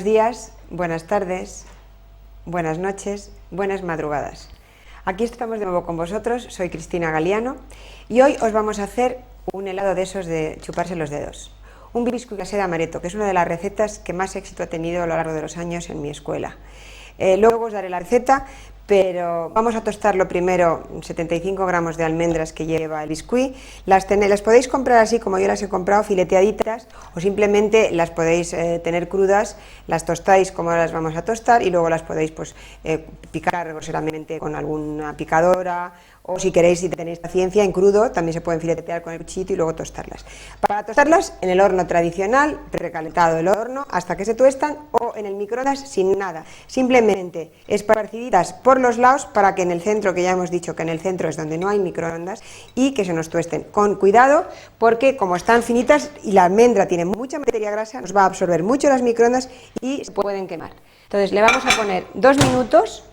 Buenos días, buenas tardes, buenas noches, buenas madrugadas. Aquí estamos de nuevo con vosotros, soy Cristina Galiano y hoy os vamos a hacer un helado de esos de chuparse los dedos. Un biscuit glacé de amaretto, que es una de las recetas que más éxito ha tenido a lo largo de los años en mi escuela. Luego os daré la receta, pero vamos a tostarlo primero 75 gramos de almendras que lleva el biscuit. Las podéis comprar así como yo las he comprado, fileteaditas, o simplemente las podéis tener crudas, las tostáis como ahora las vamos a tostar y luego las podéis picar groseramente con alguna picadora, o si queréis, si tenéis paciencia, en crudo también se pueden filetear con el cuchillito y luego tostarlas. Para tostarlas en el horno tradicional, precalentado el horno hasta que se tuestan, o en el microondas sin nada, simplemente esparciditas por los lados para que en el centro, que ya hemos dicho que en el centro es donde no hay microondas, y que se nos tuesten con cuidado, porque como están finitas y la almendra tiene mucha materia grasa, nos va a absorber mucho las microondas y se pueden quemar. Entonces le vamos a poner 2 minutos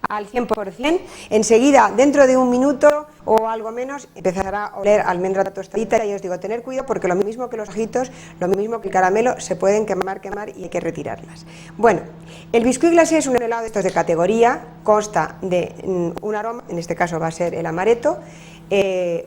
al 100%, enseguida, dentro de un minuto o algo menos, empezará a oler almendra tostadita y os digo, tener cuidado porque lo mismo que los ajitos, lo mismo que el caramelo, se pueden quemar y hay que retirarlas. Bueno, el biscuit glacé es un helado de estos de categoría, consta de un aroma, en este caso va a ser el amaretto,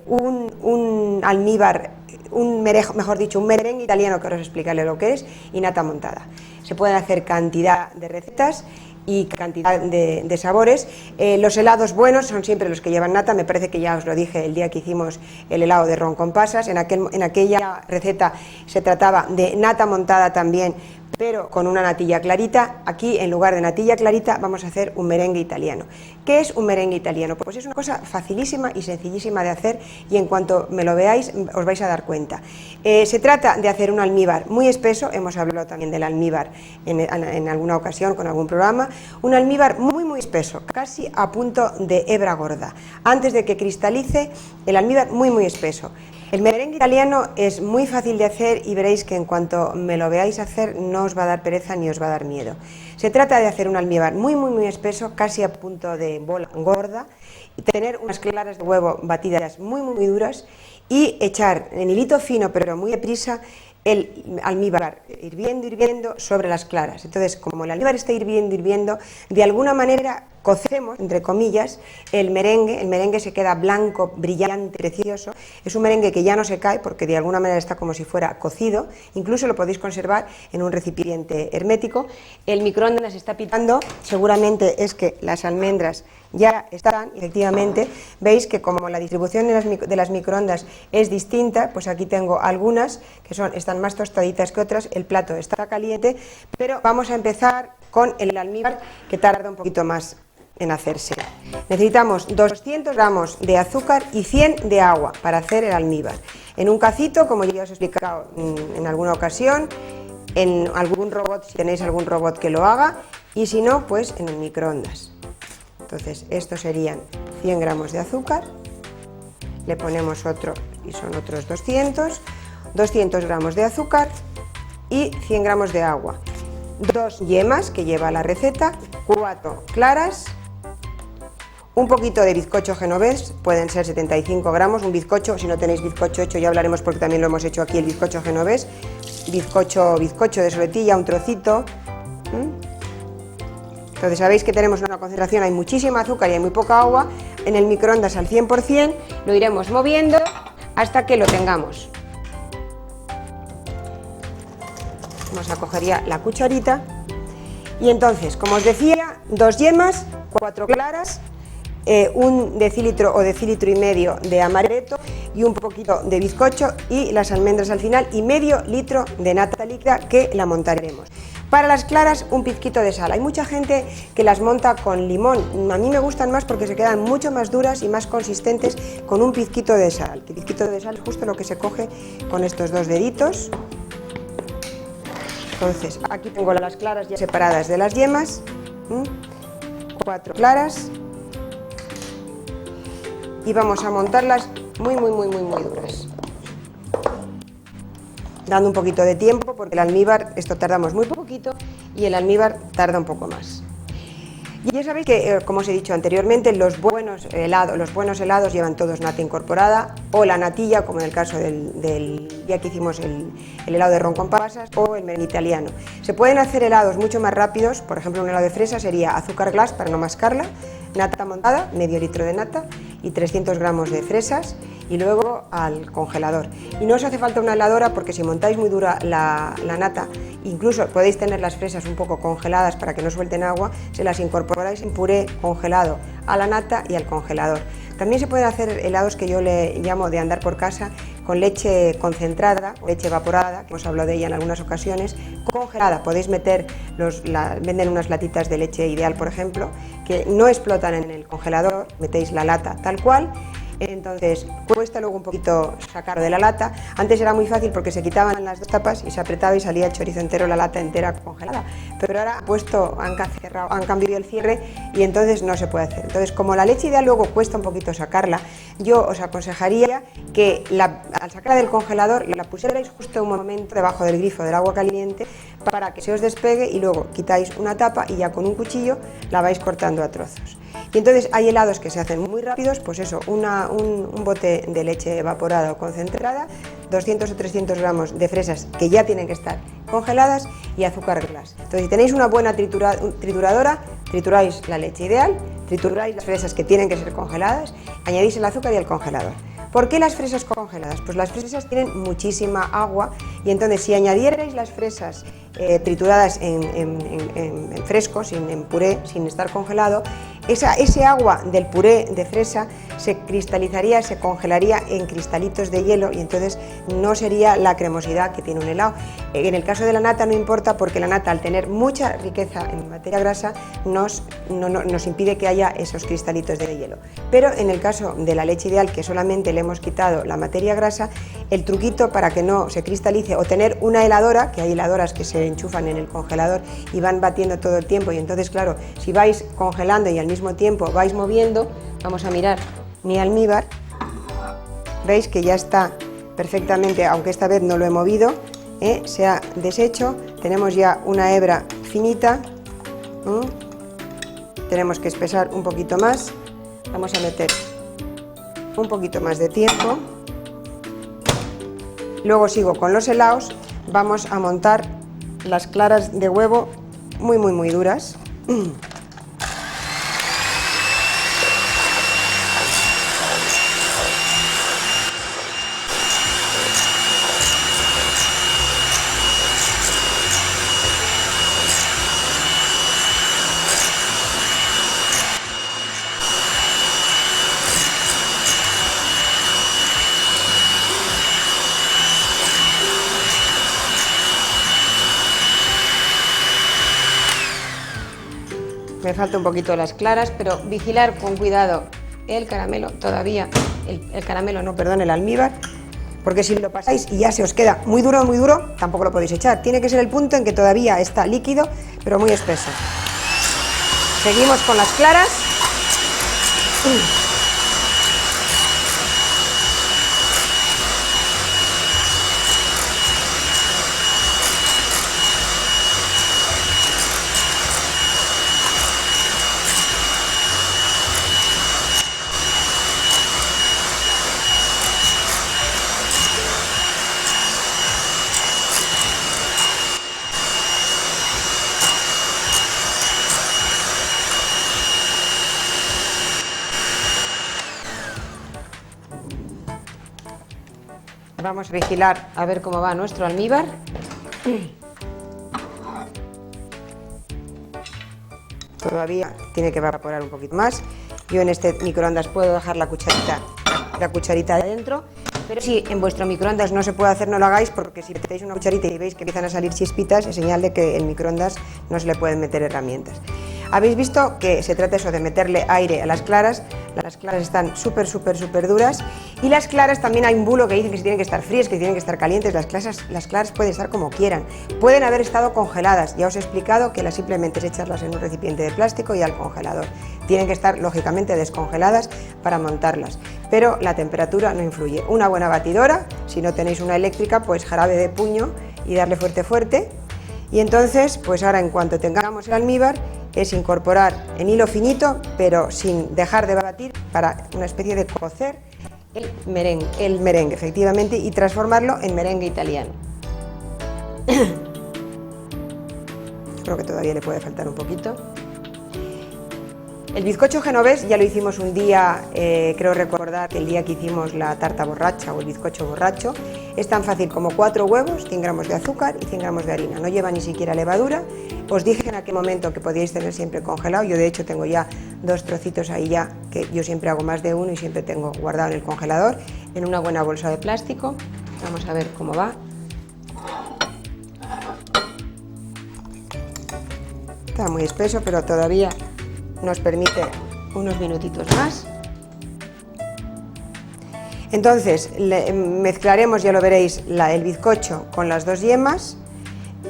un almíbar, un merengue italiano que ahora os explicaré lo que es, y nata montada. Se pueden hacer cantidad de recetas y cantidad de sabores. Los helados buenos son siempre los que llevan nata, me parece que ya os lo dije el día que hicimos el helado de ron con pasas, en aquella receta se trataba de nata montada también, pero con una natilla clarita. Aquí en lugar de natilla clarita vamos a hacer un merengue italiano. ¿Qué es un merengue italiano? Pues es una cosa facilísima y sencillísima de hacer y en cuanto me lo veáis os vais a dar cuenta. Se trata de hacer un almíbar muy espeso, hemos hablado también del almíbar en alguna ocasión con algún programa, un almíbar muy espeso, casi a punto de hebra gorda, antes de que cristalice el almíbar muy espeso. El merengue italiano es muy fácil de hacer y veréis que en cuanto me lo veáis hacer no os va a dar pereza ni os va a dar miedo. Se trata de hacer un almíbar muy espeso, casi a punto de bola gorda, y tener unas claras de huevo batidas muy duras y echar en hilito fino pero muy deprisa el almíbar hirviendo sobre las claras. Entonces, como el almíbar está hirviendo, de alguna manera cocemos, entre comillas, el merengue se queda blanco, brillante, precioso. Es un merengue que ya no se cae porque de alguna manera está como si fuera cocido, incluso lo podéis conservar en un recipiente hermético. El microondas está pitando, seguramente es que las almendras ya están, efectivamente, veis que como la distribución de las microondas es distinta, pues aquí tengo algunas que están más tostaditas que otras, el plato está caliente, pero vamos a empezar con el almíbar que tarda un poquito más en hacerse. Necesitamos 200 gramos de azúcar y 100 de agua para hacer el almíbar. En un cacito, como ya os he explicado en alguna ocasión, en algún robot, si tenéis algún robot que lo haga, y si no, pues en el microondas. Entonces, estos serían 100 gramos de azúcar, le ponemos otro y son otros 200 gramos de azúcar y 100 gramos de agua, 2 yemas que lleva la receta, 4 claras, un poquito de bizcocho genovés, pueden ser 75 gramos, un bizcocho, si no tenéis bizcocho hecho ya hablaremos porque también lo hemos hecho aquí el bizcocho genovés, bizcocho de soletilla, un trocito. Entonces sabéis que tenemos una concentración, hay muchísima azúcar y hay muy poca agua, en el microondas al 100%, lo iremos moviendo hasta que lo tengamos. Vamos a coger ya la cucharita y entonces, como os decía, 2 yemas, 4 claras, 1 decilitro o decilitro y medio de amaretto y un poquito de bizcocho y las almendras al final y medio litro de nata líquida que la montaremos. Para las claras, un pizquito de sal. Hay mucha gente que las monta con limón. A mí me gustan más porque se quedan mucho más duras y más consistentes con un pizquito de sal. El pizquito de sal es justo lo que se coge con estos 2 deditos. Entonces, aquí tengo las claras ya separadas de las yemas. 4 claras. Y vamos a montarlas muy duras. Dando un poquito de tiempo porque el almíbar, esto tardamos muy poquito y el almíbar tarda un poco más. Y ya sabéis que, como os he dicho anteriormente, los buenos helados llevan todos nata incorporada o la natilla, como en el caso del día que hicimos el helado de ron con pasas o el merengue italiano. Se pueden hacer helados mucho más rápidos, por ejemplo un helado de fresa sería azúcar glass para no mascarla, nata montada, medio litro de nata y 300 gramos de fresas y luego al congelador. Y no os hace falta una heladora porque si montáis muy dura la nata, incluso podéis tener las fresas un poco congeladas para que no suelten agua, se las incorporáis en puré congelado a la nata y al congelador. También se pueden hacer helados que yo le llamo de andar por casa con leche concentrada, leche evaporada, que hemos hablado de ella en algunas ocasiones, congelada. Podéis meter, venden unas latitas de leche ideal, por ejemplo, que no explotan en el congelador, metéis la lata tal cual. Entonces cuesta luego un poquito sacarlo de la lata. Antes era muy fácil porque se quitaban las dos tapas y se apretaba y salía el chorizo entero, la lata entera congelada, pero ahora han cambiado el cierre y entonces no se puede hacer. Entonces, como la leche ideal luego cuesta un poquito sacarla, yo os aconsejaría que al sacarla del congelador la pusierais justo un momento debajo del grifo del agua caliente para que se os despegue y luego quitáis una tapa y ya con un cuchillo la vais cortando a trozos. Y entonces hay helados que se hacen muy rápidos, pues eso, un bote de leche evaporada o concentrada, 200 o 300 gramos de fresas que ya tienen que estar congeladas y azúcar glass. Entonces, si tenéis una buena trituradora, trituráis la leche ideal, trituráis las fresas que tienen que ser congeladas, añadís el azúcar y el congelador. ¿Por qué las fresas congeladas? Pues las fresas tienen muchísima agua y entonces si añadierais las fresas trituradas en fresco, en puré, sin estar congelado, ese agua del puré de fresa se cristalizaría, se congelaría en cristalitos de hielo y entonces no sería la cremosidad que tiene un helado. En el caso de la nata no importa porque la nata, al tener mucha riqueza en materia grasa, nos impide que haya esos cristalitos de hielo. Pero en el caso de la leche ideal, que solamente le hemos quitado la materia grasa, el truquito para que no se cristalice o tener una heladora, que hay heladoras que se enchufan en el congelador y van batiendo todo el tiempo y entonces claro, si vais congelando y al mismo tiempo vais moviendo, vamos a mirar mi almíbar, veis que ya está perfectamente, aunque esta vez no lo he movido, se ha deshecho, tenemos ya una hebra finita, tenemos que espesar un poquito más, vamos a meter un poquito más de tiempo, luego sigo con los helados, vamos a montar las claras de huevo muy duras. Me falta un poquito las claras, pero vigilar con cuidado el caramelo, el almíbar, porque si lo pasáis y ya se os queda muy duro, tampoco lo podéis echar. Tiene que ser el punto en que todavía está líquido, pero muy espeso. Seguimos con las claras. Vamos a vigilar a ver cómo va nuestro almíbar. Todavía tiene que evaporar un poquito más. Yo en este microondas puedo dejar la cucharita de adentro, pero si en vuestro microondas no se puede hacer, no lo hagáis, porque si metéis una cucharita y veis que empiezan a salir chispitas, es señal de que el microondas no se le pueden meter herramientas. Habéis visto que se trata eso de meterle aire a las claras están súper duras y las claras también hay un bulo que dicen que si tienen que estar frías, que tienen que estar calientes, las claras pueden estar como quieran, pueden haber estado congeladas, ya os he explicado que simplemente es echarlas en un recipiente de plástico y al congelador, tienen que estar lógicamente descongeladas para montarlas, pero la temperatura no influye. Una buena batidora, si no tenéis una eléctrica, pues jarabe de puño y darle fuerte. Y entonces, pues ahora en cuanto tengamos el almíbar, es incorporar en hilo finito, pero sin dejar de batir, para una especie de cocer, el merengue, efectivamente, y transformarlo en merengue italiano. Creo que todavía le puede faltar un poquito. El bizcocho genovés ya lo hicimos un día, creo recordar que el día que hicimos la tarta borracha o el bizcocho borracho. Es tan fácil como 4 huevos, 100 gramos de azúcar y 100 gramos de harina. No lleva ni siquiera levadura. Os dije en aquel momento que podíais tener siempre congelado. Yo de hecho tengo ya 2 trocitos ahí ya, que yo siempre hago más de uno y siempre tengo guardado en el congelador, en una buena bolsa de plástico. Vamos a ver cómo va. Está muy espeso, pero todavía nos permite unos minutitos más. Entonces mezclaremos, ya lo veréis, el bizcocho con las 2 yemas.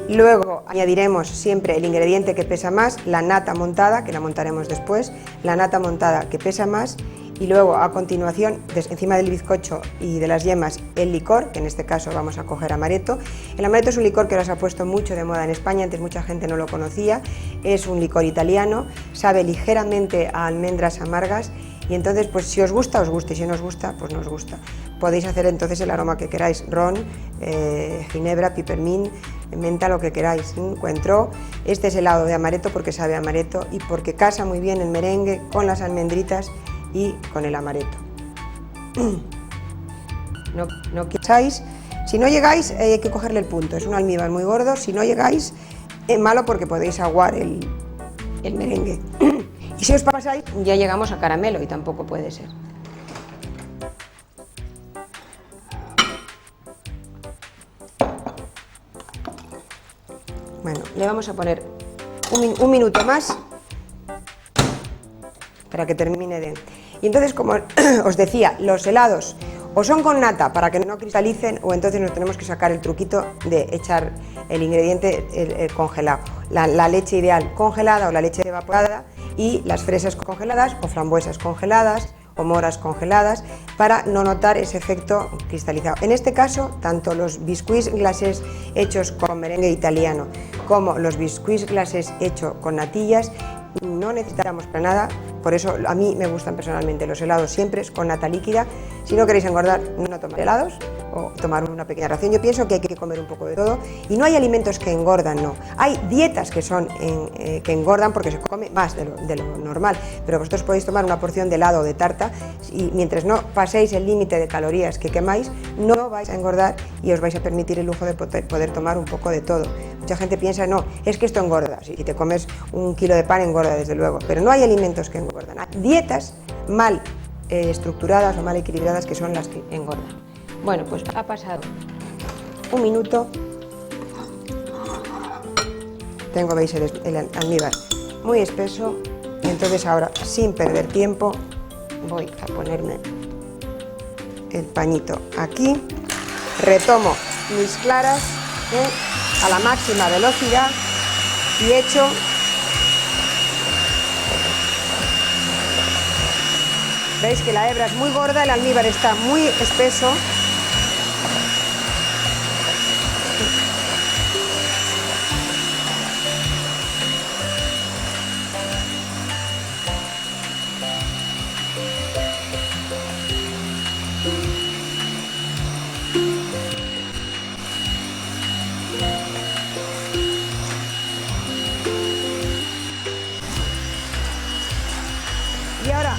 Luego añadiremos siempre el ingrediente que pesa más, la nata montada, que la montaremos después, la nata montada que pesa más, y luego a continuación, encima del bizcocho y de las yemas, el licor, que en este caso vamos a coger amaretto. El amaretto es un licor que ahora se ha puesto mucho de moda en España, antes mucha gente no lo conocía, es un licor italiano, sabe ligeramente a almendras amargas, y entonces pues si os gusta, os gusta, y si no os gusta, pues no os gusta. Podéis hacer entonces el aroma que queráis, ron, ginebra, pipermín, menta, lo que queráis, Cointreau. Este es helado de amaretto porque sabe a amaretto y porque casa muy bien el merengue con las almendritas y con el amaretto. No queráis, si no llegáis hay que cogerle el punto, es un almíbar muy gordo, si no llegáis es malo porque podéis aguar el merengue. Y si os pasáis ya llegamos a caramelo y tampoco puede ser. Bueno, le vamos a poner un minuto más para que termine de... Y entonces, como os decía, los helados o son con nata para que no cristalicen, o entonces nos tenemos que sacar el truquito de echar el ingrediente el congelado. La leche ideal congelada o la leche evaporada y las fresas congeladas o frambuesas congeladas o moras congeladas para no notar ese efecto cristalizado. En este caso, tanto los biscuits glacés hechos con merengue italiano como los biscuits glacés hechos con natillas no necesitamos para nada, por eso a mí me gustan personalmente los helados siempre con nata líquida. Si no queréis engordar, no tomar helados o tomar una pequeña ración. Yo pienso que hay que comer un poco de todo y no hay alimentos que engordan, no. Hay dietas que son que engordan porque se come más de lo normal, pero vosotros podéis tomar una porción de helado o de tarta y mientras no paséis el límite de calorías que quemáis, no vais a engordar y os vais a permitir el lujo de poder tomar un poco de todo. Mucha gente piensa, no, es que esto engorda. Si te comes 1 kilo de pan engorda desde luego, pero no hay alimentos que engordan. Hay dietas mal estructuradas o mal equilibradas que son las que engordan. Bueno, pues ha pasado 1 minuto. Tengo, veis, el almíbar muy espeso. Y entonces ahora, sin perder tiempo, voy a ponerme el pañito aquí. Retomo mis claras a la máxima velocidad y echo veis que la hebra es muy gorda, el almíbar está muy espeso. Y ahora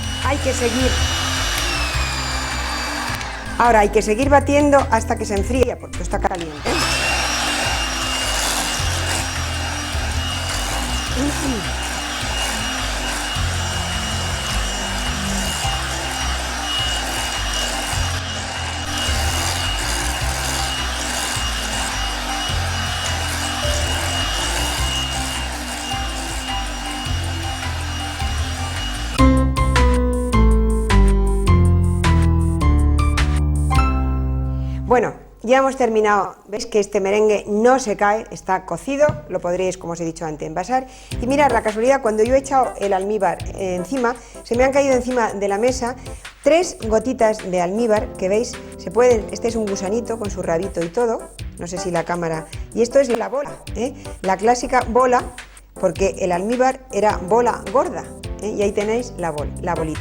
hay que seguir batiendo hasta que se enfríe, porque está caliente. Bueno, ya hemos terminado. Veis que este merengue no se cae, está cocido, lo podréis, como os he dicho antes, envasar. Y mirad, la casualidad, cuando yo he echado el almíbar encima, se me han caído encima de la mesa 3 gotitas de almíbar, que veis, este es un gusanito con su rabito y todo, no sé si la cámara, y esto es la bola, la clásica bola, porque el almíbar era bola gorda, y ahí tenéis la bolita.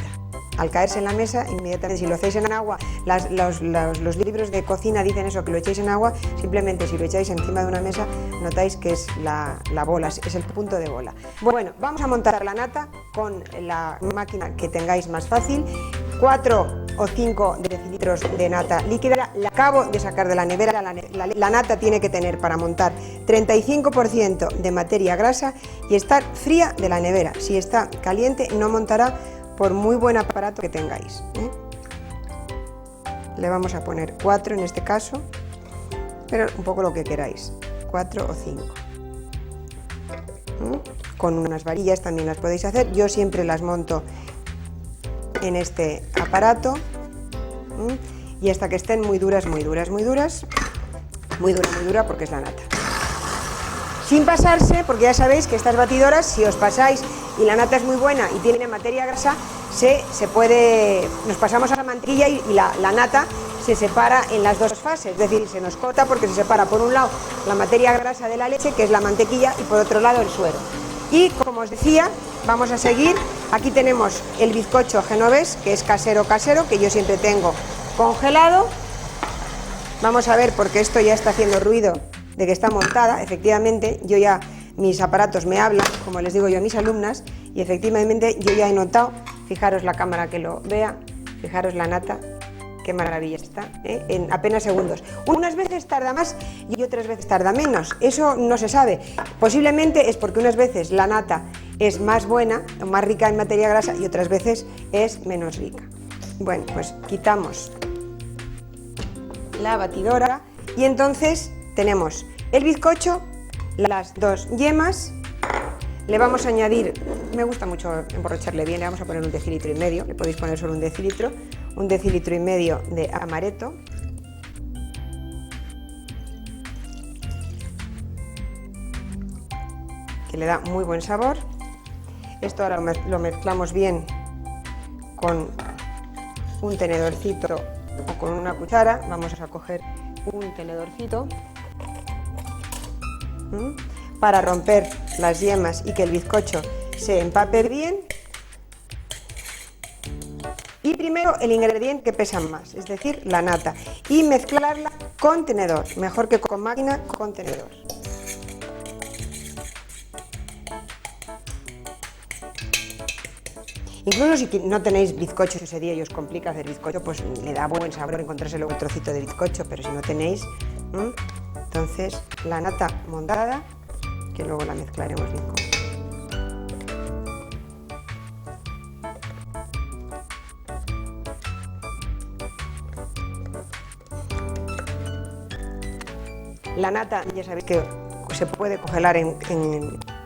al caerse en la mesa, inmediatamente, si lo hacéis en agua, los libros de cocina dicen eso, que lo echéis en agua, simplemente si lo echáis encima de una mesa, notáis que es la bola, es el punto de bola. Bueno, vamos a montar la nata con la máquina que tengáis más fácil. 4 o 5 decilitros de nata líquida, la acabo de sacar de la nevera. La nata tiene que tener para montar 35% de materia grasa y estar fría de la nevera. Si está caliente no montará por muy buen aparato que tengáis, ¿eh? Le vamos a poner 4 en este caso, pero un poco lo que queráis, 4 o 5. Con unas varillas también las podéis hacer, yo siempre las monto en este aparato y hasta que estén muy duras, muy dura porque es la nata. Sin pasarse, porque ya sabéis que estas batidoras, si os pasáis y la nata es muy buena y tiene materia grasa, nos pasamos a la mantequilla y la nata se separa en las dos fases, es decir, se nos corta porque se separa por un lado la materia grasa de la leche, que es la mantequilla, y por otro lado el suero. Y como os decía, vamos a seguir. Aquí tenemos el bizcocho genovés, que es casero, que yo siempre tengo congelado. Vamos a ver, porque esto ya está haciendo ruido de que está montada. Efectivamente, mis aparatos me hablan, como les digo yo a mis alumnas, y efectivamente yo ya he notado, fijaros la cámara que lo vea, fijaros la nata, qué maravilla está, ¿eh? En apenas segundos. Unas veces tarda más y otras veces tarda menos, eso no se sabe. Posiblemente es porque unas veces la nata es más buena, más rica en materia grasa, y otras veces es menos rica. Bueno, pues quitamos la batidora y entonces tenemos el bizcocho, las 2 yemas. Le vamos a añadir, me gusta mucho emborracharle bien, le vamos a poner 1,5 decilitros, le podéis poner solo 1 decilitro, 1,5 decilitros de amaretto. Que le da muy buen sabor. Esto ahora lo mezclamos bien con un tenedorcito o con una cuchara. Vamos a coger un tenedorcito para romper las yemas y que el bizcocho se empape bien. Y primero el ingrediente que pesa más, es decir, la nata, y mezclarla con tenedor, mejor que con máquina, con tenedor. Incluso si no tenéis bizcocho ese día y os complica hacer bizcocho, pues le da buen sabor encontrarse luego un trocito de bizcocho, pero si no tenéis, entonces la nata montada, que luego la mezclaremos bien con. La nata ya sabéis que se puede congelar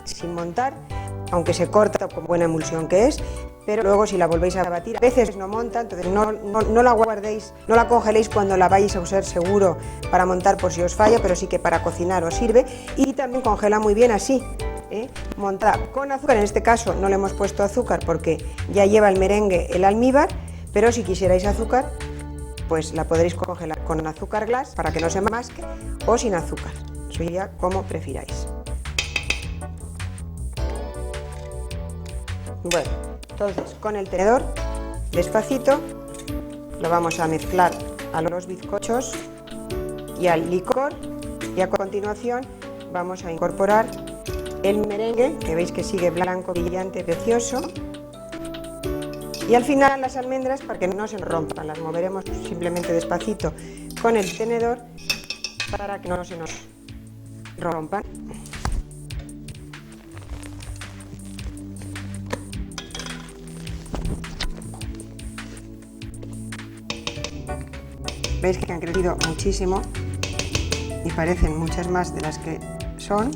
sin montar, aunque se corta con buena emulsión que es, pero luego si la volvéis a batir, a veces no monta, entonces no la guardéis, no la congeléis cuando la vais a usar seguro para montar por si os falla, pero sí que para cocinar os sirve, y también congela muy bien así, montada con azúcar. En este caso no le hemos puesto azúcar porque ya lleva el merengue, el almíbar, pero si quisierais azúcar, pues la podréis congelar con azúcar glass para que no se masque, o sin azúcar, eso ya como prefiráis. Bueno, entonces con el tenedor, despacito, lo vamos a mezclar a los bizcochos y al licor, y a continuación vamos a incorporar el merengue, que veis que sigue blanco, brillante, precioso. Y al final las almendras, para que no se rompan, las moveremos simplemente despacito con el tenedor para que no se nos rompan. Veis que han crecido muchísimo y parecen muchas más de las que son.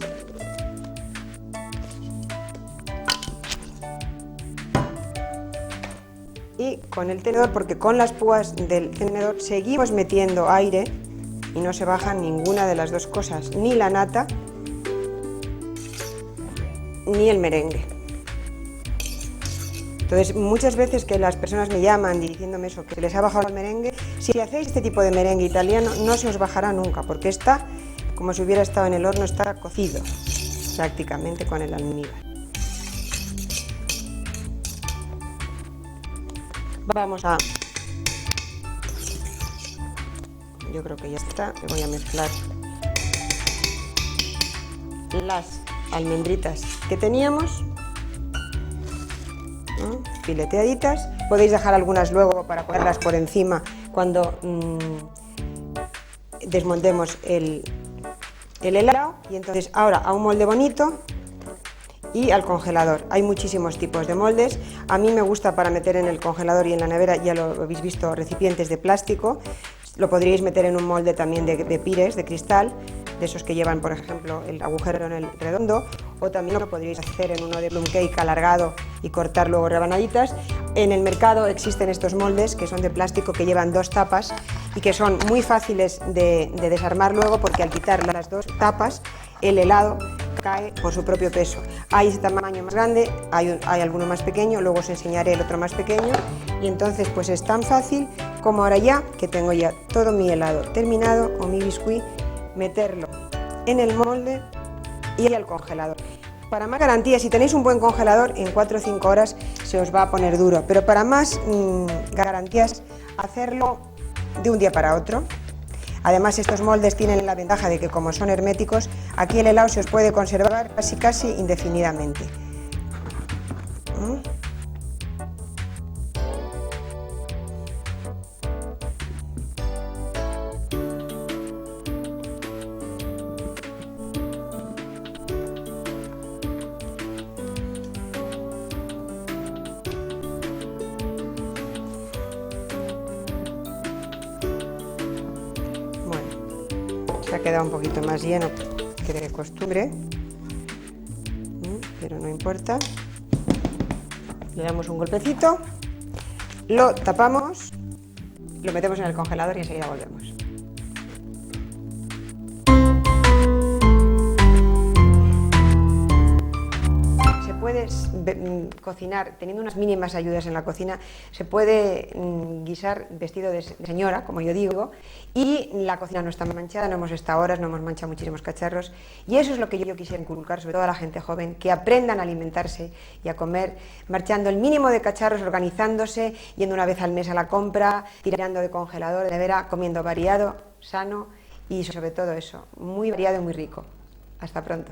Y con el tenedor, porque con las púas del tenedor seguimos metiendo aire y no se bajan ninguna de las dos cosas, ni la nata ni el merengue. Entonces, muchas veces que las personas me llaman diciéndome eso, que les ha bajado el merengue, si hacéis este tipo de merengue italiano no se os bajará nunca, porque está como si hubiera estado en el horno, está cocido prácticamente con el almíbar. Vamos a... Yo creo que ya está. Voy a mezclar las almendritas que teníamos, ¿no? Fileteaditas. Podéis dejar algunas luego para ponerlas por encima cuando desmontemos el helado. Y entonces ahora a un molde bonito y al congelador. Hay muchísimos tipos de moldes. A mí me gusta para meter en el congelador y en la nevera, ya lo habéis visto, recipientes de plástico. Lo podríais meter en un molde también de pires, de cristal, de esos que llevan, por ejemplo, el agujero en el redondo, o también lo podríais hacer en uno de plum cake alargado y cortar luego rebanaditas. En el mercado existen estos moldes que son de plástico, que llevan 2 tapas y que son muy fáciles de desarmar luego, porque al quitar las 2 tapas el helado cae por su propio peso. Hay ese tamaño más grande, hay alguno más pequeño, luego os enseñaré el otro más pequeño, y entonces pues es tan fácil como ahora, ya que tengo ya todo mi helado terminado o mi biscuit, meterlo en el molde y al congelador. Para más garantía, si tenéis un buen congelador, en 4 o 5 horas se os va a poner duro, pero para más garantías, hacerlo de un día para otro. Además, estos moldes tienen la ventaja de que, como son herméticos, aquí el helado se os puede conservar casi indefinidamente. Se ha quedado un poquito más lleno que de costumbre, pero no importa. Le damos un golpecito, lo tapamos, lo metemos en el congelador y enseguida volvemos. Puedes cocinar, teniendo unas mínimas ayudas en la cocina, se puede guisar vestido de señora, como yo digo, y la cocina no está manchada, no hemos estado horas, no hemos manchado muchísimos cacharros, y eso es lo que yo quisiera inculcar, sobre todo a la gente joven, que aprendan a alimentarse y a comer, marchando el mínimo de cacharros, organizándose, yendo una vez al mes a la compra, tirando de congelador, de nevera, comiendo variado, sano y sobre todo eso, muy variado y muy rico. Hasta pronto.